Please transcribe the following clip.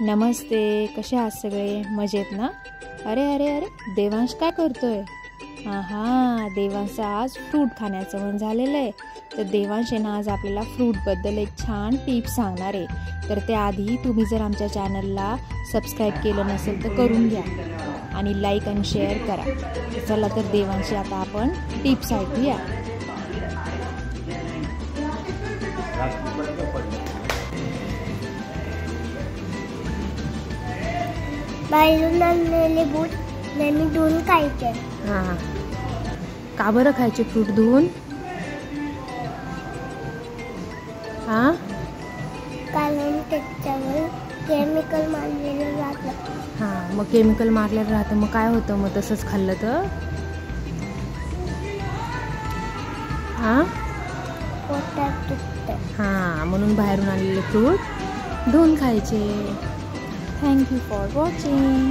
नमस्ते, कसे आहात सगळे? मजेत ना? अरे अरे अरे, देवांश काय करतोय? हा, देवांशचं आज फ्रूट खाण्याचं मन झालेलं आहे. तर देवांश आहे ना, आज आपल्याला फ्रूटबद्दल एक छान टिप्स सांगणार आहे. तर त्याआधी तुम्ही जर आमच्या चॅनलला सबस्क्राईब केलं नसेल तर करून घ्या आणि लाईक आणि शेअर करा. चला तर देवांशी आता आपण टिप्स ऐकूया. बाहेरून आणलेले बूट नेहमी धुवून खायचे. हां, का बरं खायचे फ्रूट धुवून? हां, कारण त्याच्यावर केमिकल मारलेलं राहतं. हां, मग केमिकल मारलेलं राहतं, मग काय होतं मग तसंच खाल्लं तर? हां, पोटात दुखतं. हां, म्हणून बाहेरून आणलेले फ्रूट धुवून खायचे. Thank you for watching.